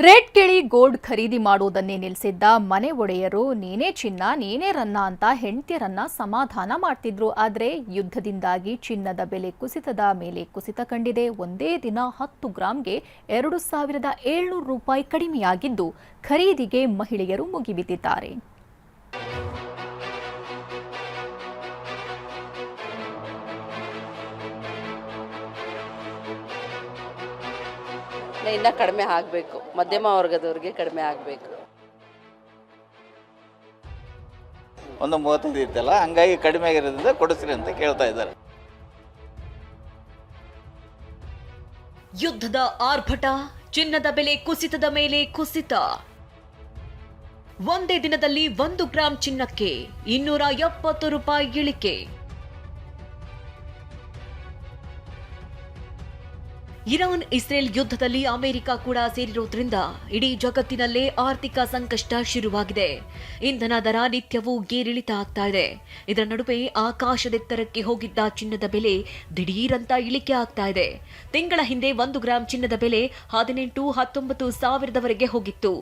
Rate ಕೇಳಿ gold ಖರೀದಿ ಮಾಡುವುದನ್ನೇ ನಿಲ್ಲಿಸಿದ್ದ ಮನೆ ಒಡೆಯರು ನೀನೇ ಚಿನ್ನ ನೀನೇ ರನ್ನ ಅಂತ ಹೆಂಡತಿಯರನ್ನ ಸಮಾಧಾನ ಮಾಡ್ತಿದ್ರು. ಆದರೆ ಯುದ್ಧದಿಂದಾಗಿ ಚಿನ್ನದ ಬೆಲೆ ಕುಸಿತದ ಮೇಲೆ ಕುಸಿತ ಕಂಡಿದೆ. ಒಂದೇ ದಿನ 10 ಗ್ರಾಂಗೆ 2,700 ರೂಪಾಯಿ ಕಡಿಮೆಯಾಗಿದ್ದು ಖರೀದಿಗೆ ಮಹಿಳೆಯರು ಮುಗಿಬಿದ್ದಿದ್ದಾರೆ. ಇನ್ನ ಕಡಿಮೆ ಆಗಬೇಕು, ಮಧ್ಯಮ ವರ್ಗದವರಿಗೆ ಕಡಿಮೆ ಆಗಬೇಕು. ಒಂದು 35 ಇತ್ತಲ್ಲ, ಹಂಗಾಗಿ ಕಡಿಮೆ ಆಗಿರೋದ್ರಿಂದ ಕೊಡಿಸ್ರಿ ಅಂತ ಕೇಳ್ತಾ ಇದ್ದಾರೆ. ಯುದ್ಧದ ಆರ್ಭಟ, ಚಿನ್ನದ ಬೆಲೆ ಕುಸಿತದ ಮೇಲೆ ಕುಸಿತ. ಒಂದೇ ದಿನದಲ್ಲಿ 1 ಗ್ರಾಂ ಚಿನ್ನಕ್ಕೆ 270 ರೂಪಾಯಿ ಇಳಿಕೆ. ಇರಾನ್ ಇಸ್ರೇಲ್ ಯುದ್ಧದಲ್ಲಿ ಅಮೆರಿಕ ಕೂಡ ಸೇರಿರೋದ್ರಿಂದ ಇಡೀ ಜಗತ್ತಿನಲ್ಲೇ ಆರ್ಥಿಕ ಸಂಕಷ್ಟ ಶುರುವಾಗಿದೆ. ಇಂಧನ ದರ ನಿತ್ಯವೂ ಏರಿಳಿತ ಆಗ್ತಾ ಇದೆ. ಇದರ ನಡುವೆ ಆಕಾಶದೆತ್ತರಕ್ಕೆ ಹೋಗಿದ್ದ ಚಿನ್ನದ ಬೆಲೆ ದಿಢೀರಂತ ಇಳಿಕೆ ಆಗ್ತಾ ಇದೆ. ತಿಂಗಳ ಹಿಂದೆ 1 ಗ್ರಾಂ ಚಿನ್ನದ ಬೆಲೆ 18-19 ಸಾವಿರದವರೆಗೆ ಹೋಗಿತ್ತು.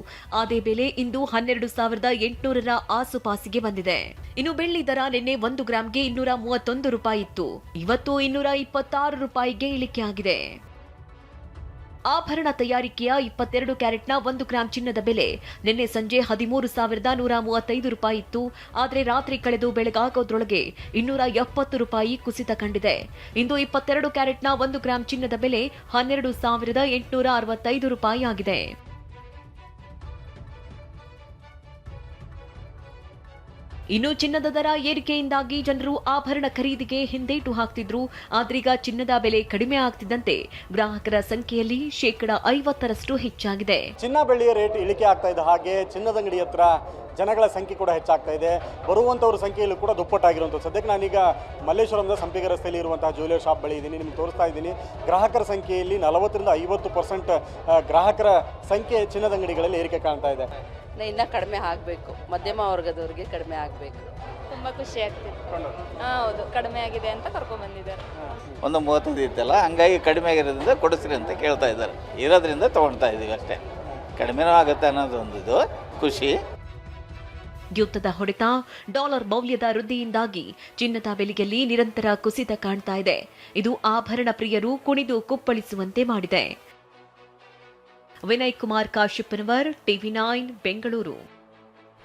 ಅದೇ ಬೆಲೆ ಇಂದು 12,800ರ ಆಸುಪಾಸಿಗೆ ಬಂದಿದೆ. ಇನ್ನು ಬೆಳ್ಳಿ ದರ ನಿನ್ನೆ 1 ಗ್ರಾಂಗೆ 231 ರೂಪಾಯಿ ಇತ್ತು. ಇವತ್ತು 226 ರೂಪಾಯಿಗೆ ಇಳಿಕೆಯಾಗಿದೆ. ಆಭರಣ ತಯಾರಿಕೆಯ 22 ಕ್ಯಾರೆಟ್ನ 1 ಗ್ರಾಂ ಚಿನ್ನದ ಬೆಲೆ ನಿನ್ನೆ ಸಂಜೆ 13,135 ರೂಪಾಯಿ ಇತ್ತು. ಆದರೆ ರಾತ್ರಿ ಕಳೆದು ಬೆಳಗಾಗೋದ್ರೊಳಗೆ 270 ರೂಪಾಯಿ ಕುಸಿತ ಕಂಡಿದೆ. ಇಂದು 22 ಕ್ಯಾರೆಟ್ನ 1 ಗ್ರಾಂ ಚಿನ್ನದ ಬೆಲೆ 12,865 ರೂಪಾಯಿ ಆಗಿದೆ. ಇನ್ನು ಚಿನ್ನದ ದರ ಏರಿಕೆಯಿಂದಾಗಿ ಜನರು ಆಭರಣ ಖರೀದಿಗೆ ಹಿಂದೇಟು ಹಾಕ್ತಿದ್ರು. ಆದ್ರೀಗ ಚಿನ್ನದ ಬೆಲೆ ಕಡಿಮೆ ಆಗ್ತಿದ್ದಂತೆ ಗ್ರಾಹಕರ ಸಂಖ್ಯೆಯಲ್ಲಿ 50% ಹೆಚ್ಚಾಗಿದೆ. ಚಿನ್ನ ಬೆಳ್ಳಿಯ ರೇಟ್ ಇಳಿಕೆ ಆಗ್ತಾ ಇದೆ. ಹಾಗೆ ಚಿನ್ನದ ಅಂಗಡಿ ಹತ್ರ ಜನಗಳ ಸಂಖ್ಯೆ ಕೂಡ ಹೆಚ್ಚಾಗ್ತಾ ಇದೆ. ಬರುವಂಥವ್ರ ಸಂಖ್ಯೆಯಲ್ಲೂ ಕೂಡ ದುಪ್ಪಟ್ಟಾಗಿರುವಂಥದ್ದು. ಸದ್ಯಕ್ಕೆ ನಾನೀಗ ಮಲ್ಲೇಶ್ವರಂನ ಸಂಪಿಗೆ ರಸ್ತೆಯಲ್ಲಿ ಇರುವಂತಹ ಜ್ಯುವೆಲರ್ ಶಾಪ್ ಬಳಿ ಇದ್ದೀನಿ. ನಿಮ್ಗೆ ತೋರಿಸ್ತಾ ಇದ್ದೀನಿ. ಗ್ರಾಹಕರ ಸಂಖ್ಯೆಯಲ್ಲಿ 40-50% ಗ್ರಾಹಕರ ಸಂಖ್ಯೆ ಚಿನ್ನದ ಅಂಗಡಿಗಳಲ್ಲಿ ಏರಿಕೆ ಕಾಣ್ತಾ ಇದೆ. ಇನ್ನ ಕಡಿಮೆ ಆಗಬೇಕು, ಮಧ್ಯಮ ವರ್ಗದವರಿಗೆ ಕಡಿಮೆ ಆಗಬೇಕು. ತುಂಬ ಖುಷಿ ಆಗ್ತಿದೆ. ಹೌದು, ಕಡಿಮೆ ಆಗಿದೆ ಅಂತ ಕರ್ಕೊಂಡು ಬಂದಿದ್ದಾರೆ. ಒಂದು 35 ಇತ್ತಲ್ಲ, ಹಂಗಾಗಿ ಕಡಿಮೆ ಆಗಿರೋದ್ರಿಂದ ಕೊಡಿಸ್ರಿ ಅಂತ ಕೇಳ್ತಾ ಇದ್ದಾರೆ. ಇರೋದ್ರಿಂದ ತೊಗೊಳ್ತಾ ಇದ್ದೀವಿ ಅಷ್ಟೇ. ಕಡಿಮೆನೂ ಆಗುತ್ತೆ ಅನ್ನೋದು ಒಂದು ಖುಷಿ. ಯುದ್ಧದ ಹೊಡೆತ, ಡಾಲರ್ ಮೌಲ್ಯದ ವೃದ್ಧಿಯಿಂದಾಗಿ ಚಿನ್ನದ ಬೆಲೆಯಲ್ಲಿ ನಿರಂತರ ಕುಸಿತ ಕಾಣ್ತಾ ಇದೆ. ಇದು ಆಭರಣ ಪ್ರಿಯರು ಕುಣಿದು ಕುಪ್ಪಳಿಸುವಂತೆ ಮಾಡಿದೆ. ವಿನಯ್ ಕುಮಾರ್ ಕಾಶ್ಯಪ್ಪನವರ್, TV9 ಬೆಂಗಳೂರು.